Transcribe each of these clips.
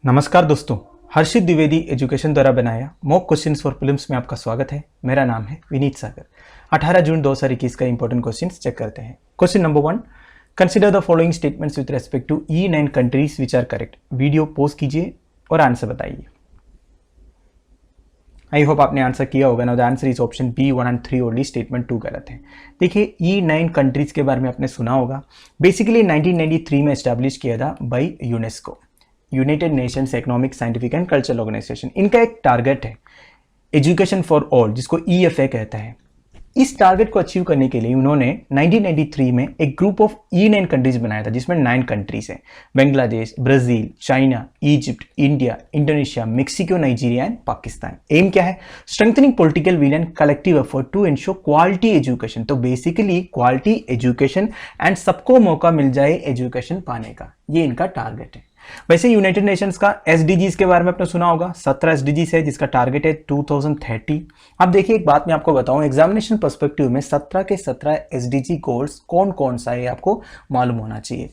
नमस्कार दोस्तों, हर्षित द्विवेदी एजुकेशन द्वारा बनाया मॉक क्वेश्चंस फॉर प्रीलिम्स में आपका स्वागत है। मेरा नाम है विनीत सागर। 18 जून 2021 का इंपॉर्टेंट क्वेश्चंस चेक करते हैं। Question number 1, consider the following statements with respect to E9 countries which are correct. Video pause कीजिए और आंसर बताइए। आई होप आपने आंसर किया होगा। Now the answer is option B 1 and 3 only. Statement 2 गलत है। देखिए, E9 कंट्रीज के बारे में आपने सुना होगा। बेसिकली 1993 में एस्टैब्लिश किया था by UNESCO, United Nations Economic Scientific and Cultural Organization. इनका एक टारगेट है एजुकेशन फॉर ऑल, जिसको EFA कहता है। इस टारगेट को अचीव करने के लिए उन्होंने 1993 में एक ग्रुप ऑफ E9 कंट्रीज बनाया था, जिसमें 9 कंट्रीज हैं: Bangladesh, Brazil, China, Egypt, India, Indonesia, Mexico, Nigeria and Pakistan. Aim क्या है? Strengthening political will and collective effort to ensure quality education. तो बेसिकली क्वालिटी एजुकेशन एंड सबको मौका मिल जाए एजुकेशन पाने का, ये इनका टारगेट है। वैसे यूनाइटेड नेशंस का SDGs के बारे में आपने सुना होगा। 17 SDGs है, जिसका टारगेट है 2030। अब देखिए, एक बात मैं आपको बताऊं, एग्जामिनेशन पर्सपेक्टिव में 17 के 17 SDG गोल्स कौन कौन सा है आपको मालूम होना चाहिए।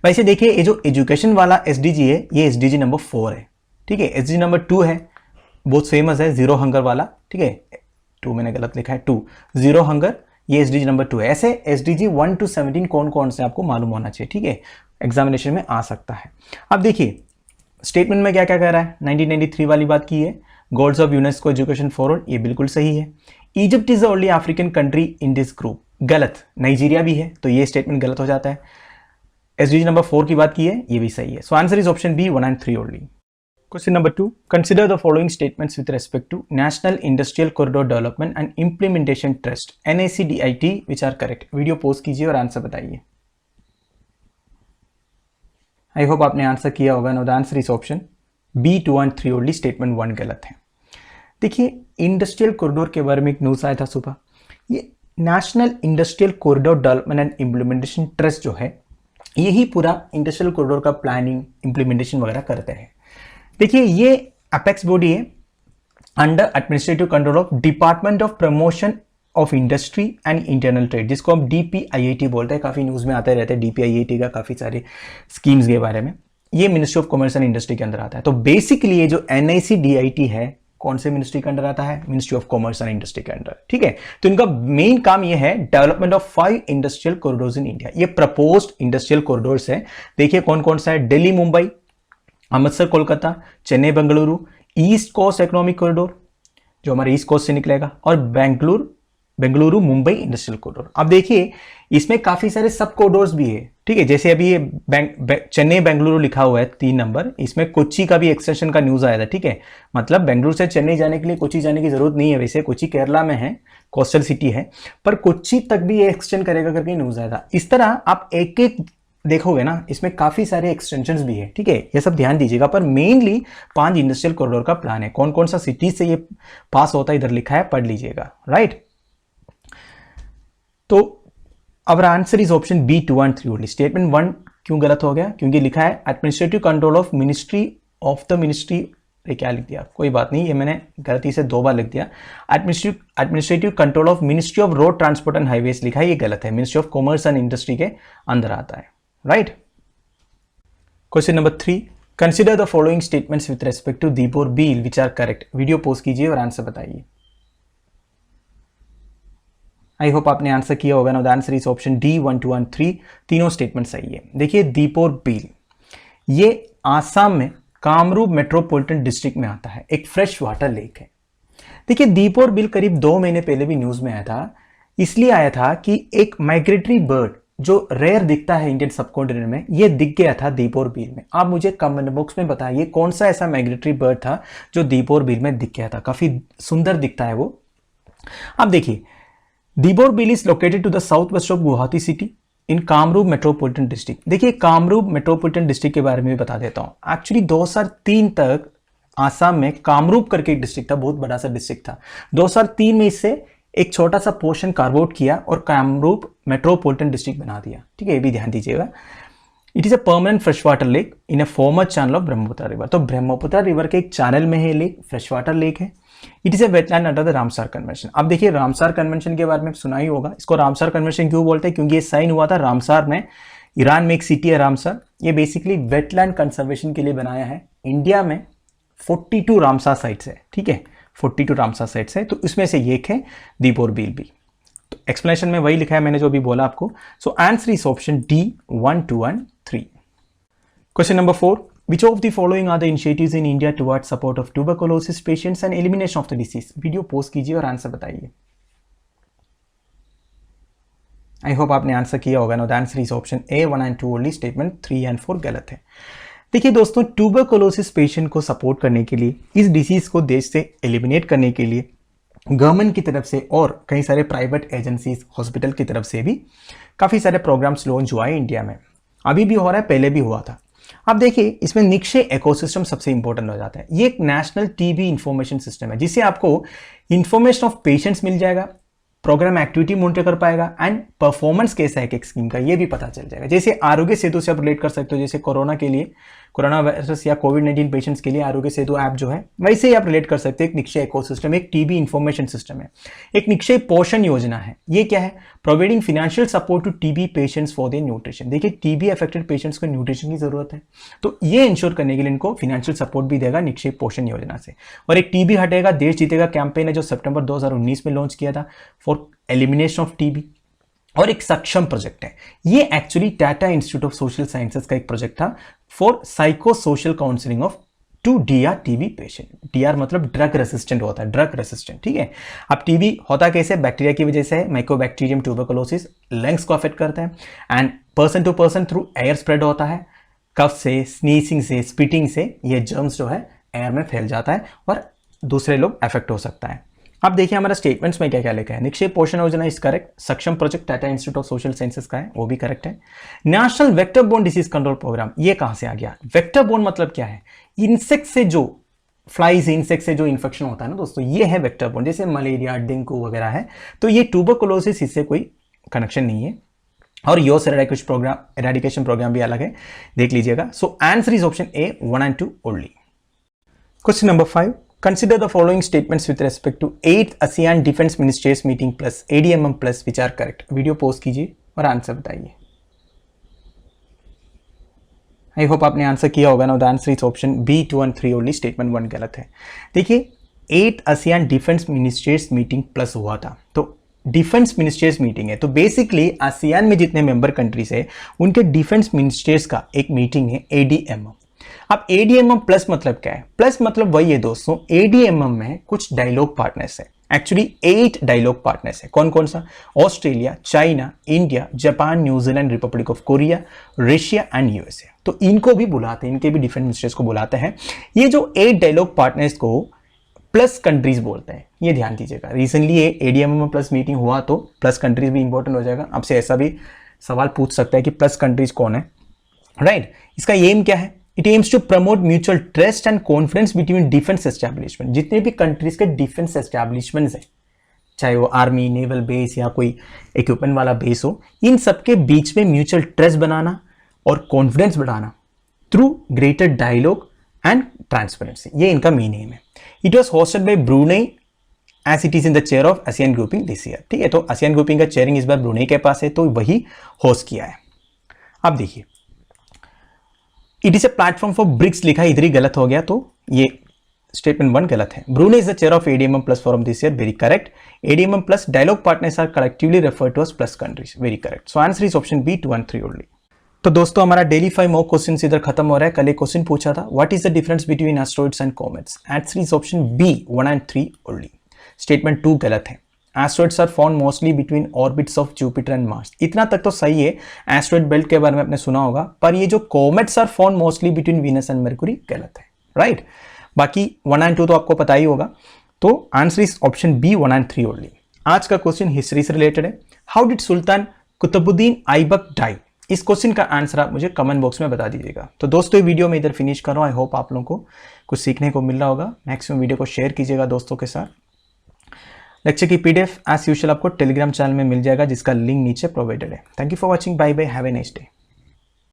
वैसे देखिए, ये जो एजुकेशन वाला SDG है, ये SDG नंबर 4 है। ठीक है, SDG नंबर 2 है, बहुत फेमस है, जीरो हंगर वाला। ठीक है, 2 मैंने गलत लिखा है, 2 जीरो हंगर, ये SDG नंबर 2 है। ऐसे SDG 1 to 17 कौन कौन से आपको मालूम होना चाहिए। ठीक है, एग्जामिनेशन में आ सकता है। अब देखिए, स्टेटमेंट में क्या क्या कह रहा है। 1993 वाली बात की है, goals of UNESCO education for all, ये बिल्कुल सही है। Egypt is the only African country in this group, गलत। नाइजीरिया भी है, तो ये स्टेटमेंट गलत हो जाता है। SDG नंबर 4 की बात की है, ये भी सही है। सो answer is option B 1 and 3 only. Question number 2, consider the following statements with respect to National Industrial Corridor Development and Implementation Trust NICDIT which are correct। Video post कीजिए और आंसर बताइए। आई होप आपने answer किया होगा। No the answer is option B 2 and 3 only. Statement 1 गलत है। देखिए, industrial corridor के बारे में एक न्यूज़ आया था सुबह। ये national industrial corridor development and implementation trust जो है, यही पूरा इंडस्ट्रियल कॉरिडोर का प्लानिंग, इम्प्लीमेंटेशन वगैरह करते हैं। देखिए, ये अपेक्स बॉडी है under administrative control of department of promotion of industry and internal trade, जिसको हम DPIIT बोलते हैं। काफ़ी न्यूज़ में आते रहते हैं DPIIT का, काफ़ी सारे स्कीम्स के बारे में। ये ministry of commerce and industry के अंदर आता है। तो बेसिकली ये जो NICDIT है, कौन से मिनिस्ट्री के अंदर आता है? Ministry of commerce and industry के अंदर। ठीक है, तो इनका मेन काम ये है development of 5 industrial corridors in India. ये प्रपोज्ड इंडस्ट्रियल कॉरिडोर्स है। देखिए कौन कौन सा है: Delhi Mumbai, Amritsar Kolkata, Chennai Bengaluru, east coast economic corridor जो हमारे ईस्ट कोस्ट से निकलेगा, और बेंगलुरु मुंबई इंडस्ट्रियल कॉरिडोर। अब देखिए, इसमें काफी सारे सब कॉरिडोर्स भी है। ठीक है, जैसे अभी ये चेन्नई बेंगलुरु लिखा हुआ है 3 नंबर, इसमें कोच्चि का भी एक्सटेंशन का न्यूज आया था। ठीक है, मतलब बेंगलुरु से चेन्नई जाने के लिए कोच्चि जाने की जरूरत नहीं है। वैसे कोच्चि केरला में है, कोस्टल सिटी है, पर कोच्चि तक भी ये एक्सटेंड करेगा करके न्यूज आया था। इस तरह आप एक एक देखोगे ना, इसमें काफी सारे एक्सटेंशंस भी है। ठीक है, ये सब ध्यान दीजिएगा। पर मेनली 5 इंडस्ट्रियल कॉरिडोर का प्लान है। कौन कौन सा सिटी से ये पास होता है, इधर लिखा है, पढ़ लीजिएगा। राइट, तो अब answer is option B 2 and 3 only. Statement 1 क्यों गलत हो गया? क्योंकि लिखा है एडमिनिस्ट्रेटिव कंट्रोल ऑफ मिनिस्ट्री। क्या लिख दिया? कोई बात नहीं, ये मैंने गलती से 2 बार लिख दिया। Administrative control of ministry of road transport and highways लिखा है, ये गलत है। Ministry of commerce and industry के अंदर आता है। Right. Question number 3, consider the following statements with respect to Deepor Beel which are correct. Video post कीजिए और आंसर बताइए। आई होप आपने आंसर किया होगा। ना the answer is option D 1, 2 and 3। तीनों स्टेटमेंट सही है। देखिए, दीपोर बील ये आसाम में कामरूप मेट्रोपॉलिटन डिस्ट्रिक्ट में आता है, एक फ्रेश वाटर लेक है। देखिए, दीपोर बील करीब 2 महीने पहले भी न्यूज में आया था। इसलिए आया था कि एक माइग्रेटरी बर्ड जो रेयर दिखता है इंडियन सबकॉन्टिनेंट में, ये दिख गया था दीपोर बील में। आप मुझे कमेंट बॉक्स में बताइए कौन सा ऐसा माइग्रेटरी बर्ड था जो दीपोर बील में दिख गया था। काफी सुंदर दिखता है वो। अब देखिए, Deepor Beel is located to the south west of Guwahati city in Kamrup metropolitan district. देखिए, कामरूप मेट्रोपॉलिटन डिस्ट्रिक्ट के बारे में भी बता देता हूं। एक्चुअली 2003 तक आसाम में कामरूप करके एक डिस्ट्रिक्ट था, बहुत बड़ा सा डिस्ट्रिक्ट था। 2003 में इससे एक छोटा सा पोर्शन कार्व आउट किया और कामरूप मेट्रोपॉलिटन डिस्ट्रिक्ट बना दिया। ठीक है, ये भी ध्यान दीजिएगा। It is a permanent fresh water lake in a former channel of Brahmaputra river. तो ब्रह्मपुत्र रिवर के एक चैनल में है लेक, फ्रेश वाटर लेक है। It is A wetland under the Ramsar convention. अब देखिए, रामसार कन्वेंशन के बारे में सुना ही होगा। इसको रामसार कन्वेंशन क्यों बोलते हैं? क्योंकि ये साइन हुआ था रामसार में। ईरान में एक सिटी है रामसार, ये बेसिकली वेटलैंड कंजर्वेशन के लिए बनाया है। इंडिया में 42 रामसार साइट्स है, ठीक है, 42 रामसार साइट्स है, तो इसमें से एक है दीपोर बील भी। तो एक्सप्लेनेशन में वही लिखा है मैंने जो अभी बोला आपको। सो answer is option D 1, 2 and 3। Question number 4, which of the following are the initiatives in India towards support of tuberculosis patients and elimination of the disease? Video pause कीजिए और आंसर बताइए। आई होप आपने answer किया होगा। No the answer is option A 1 and 2 only, statement 3 and 4 गलत है। देखिए दोस्तों, ट्यूबरकुलोसिस पेशेंट को सपोर्ट करने के लिए, इस डिसीज को देश से एलिमिनेट करने के लिए गवर्नमेंट की तरफ से और कई सारे प्राइवेट एजेंसीज, हॉस्पिटल की तरफ से भी काफ़ी सारे प्रोग्राम्स लॉन्च हुआ है इंडिया में। अभी भी हो रहा है, पहले भी हुआ था। अब देखिए, इसमें निक्षय इकोसिस्टम सबसे इंपॉर्टेंट हो जाता है। ये एक नेशनल टीबी इंफॉर्मेशन सिस्टम है, जिससे आपको इंफॉर्मेशन ऑफ पेशेंट्स मिल जाएगा, प्रोग्राम एक्टिविटी मॉनिटर कर पाएगा एंड परफॉर्मेंस कैसा है एक स्कीम का ये भी पता चल जाएगा। जैसे आरोग्य सेतु से आप रिलेट कर सकते हो, जैसे कोरोना के लिए, कोरोना वायरस या कोविड-19 पेशेंट्स के लिए आरोग्य सेतु ऐप जो है, वैसे ही आप रिलेट कर सकते हो। एक निक्षय इकोसिस्टम, एक टीबी इंफॉर्मेशन सिस्टम है। एक निक्षय पोषण योजना है। ये क्या है? Providing financial support to TB patients for their nutrition. देखिए, टीबी अफेक्टेड पेशेंट्स को न्यूट्रिशन की जरूरत है, तो ये इंश्योर करने के लिए इनको फाइनेंशियल सपोर्ट भी देगा निक्षय पोषण योजना से। और एक टीबी हटेगा देश जीतेगा कैंपेन है, जो सितंबर 2019 में लॉन्च किया था फॉर एलिमिनेशन ऑफ टीबी, और एक सक्षम प्रोजेक्ट है। ये actually Tata Institute of Social Sciences का एक प्रोजेक्ट था for psycho social counselling of to DR TB patient. DR मतलब ड्रग रेसिस्टेंट होता है, ड्रग रेसिस्टेंट, ठीक है। अब टीबी होता कैसे? बैक्टीरिया की वजह से है, माइकोबैक्टीरियम ट्यूबरकुलोसिस, लंग्स को अफेक्ट करता है and person to person through air spread होता है। कफ से, स्नीजिंग से, स्पिटिंग से ये जर्म्स जो है एयर में फैल जाता है और दूसरे लोग अफेक्ट हो सकता है। अब देखिए हमारा स्टेटमेंट्स में क्या क्या लिखा है। Nikshay Poshan Yojana is correct. Saksham project Tata Institute of Social Sciences का है, वो भी करेक्ट है। National vector borne disease control programme, ये कहां से आ गया? वेक्टर बोर्न मतलब क्या है? इंसेक्ट से जो, फ्लाइज, इंसेक्ट से जो इन्फेक्शन होता है ना दोस्तों, ये है वेक्टर बोर्न। जैसे मलेरिया, डेंगू वगैरह है, तो ये ट्यूबरकुलोसिस, इससे कोई कनेक्शन नहीं है। और योस एराडिकेशन प्रोग्राम भी अलग है, देख लीजिएगा। सो answer is option A 1 and 2 only. Question number 5, consider the following statements with respect to 8th ASEAN Defense Ministers meeting plus ADMM plus which are correct। Video pause कीजिए और आंसर बताइए। I hope आपने answer किया होगा। ना the answer is option B 2 and 3 only, statement 1 गलत है। देखिए, 8th ASEAN defence ministers meeting plus हुआ था, तो डिफेंस मिनिस्टर्स मीटिंग है, तो बेसिकली आसियान में जितने मेंबर कंट्रीज है उनके डिफेंस मिनिस्टर्स का एक मीटिंग है, ADMM। अब ADMM प्लस मतलब क्या है? प्लस मतलब वही है दोस्तों, ADMM में कुछ डायलॉग पार्टनर्स है, एक्चुअली 8 डायलॉग पार्टनर्स है। कौन कौन सा? Australia, China, India, Japan, New Zealand, Republic of Korea, Russia and USA. तो इनको भी बुलाते हैं, इनके भी डिफेंस मिनिस्टर्स को बुलाते हैं। ये जो 8 डायलॉग पार्टनर्स को प्लस कंट्रीज बोलते हैं, ये ध्यान दीजिएगा। रिसेंटली ये ADMM में प्लस मीटिंग हुआ, तो प्लस कंट्रीज भी इंपॉर्टेंट हो जाएगा। आपसे ऐसा भी सवाल पूछ सकता है कि प्लस कंट्रीज कौन है, राइट? इसका एम क्या है? It aims to promote mutual trust and confidence between defence establishment. जितने भी कंट्रीज के डिफेंस एस्टैब्लिशमेंट्स हैं, चाहे वो आर्मी, नेवल बेस या कोई इक्विपमेंट वाला बेस हो, इन सबके बीच में म्यूचुअल ट्रस्ट बनाना और कॉन्फिडेंस बढ़ाना through greater dialogue and transparency, ये इनका मेन एम है। It was hosted by Brunei as it is in the chair of ASEAN grouping this year, ठीक है। तो ASEAN ग्रुपिंग का चेयरिंग इस बार ब्रूनेई के पास है, तो वही होस्ट किया है। अब देखिए, it is a platform for BRICS लिखा है, इधर ही गलत हो गया, तो ये स्टेटमेंट 1 गलत है। Brunei is the chair of ADMM plus forum this year, very correct. ADMM plus dialogue partners are collectively referred to as plus countries, very correct. So answer is option B 2 and 3 only. तो दोस्तों हमारा daily 5 mock question इधर खत्म हो रहा है। कल एक क्वेश्चन पूछा था, what is the difference between asteroids and comets? Answer is option B 1 and 3 only, statement 2 गलत है। Asteroids are found mostly between orbits of Jupiter and Mars, इतना तक तो सही है। एस्टेरॉइड बेल्ट के बारे में आपने सुना होगा, पर ये जो comets are found mostly between Venus and Mercury, गलत है, राइट? बाकी 1 and 2 तो आपको पता ही होगा। तो answer is option B 1 and 3 only. आज का क्वेश्चन हिस्ट्री से रिलेटेड है। How did sultan Qutbuddin Aibak die? इस क्वेश्चन का आंसर आप मुझे कमेंट बॉक्स में बता दीजिएगा। तो दोस्तों ये वीडियो मैं इधर फिनिश कर रहा हूँ। आई होप आप लोगों को कुछ सीखने को मिल रहा होगा। मैक्सिमम वीडियो को शेयर कीजिएगा दोस्तों के साथ। लेक्चर की PDF एज यूजुअल आपको टेलीग्राम चैनल में मिल जाएगा, जिसका लिंक नीचे प्रोवाइडेड है। Thank you for watching, bye bye, have a nice day.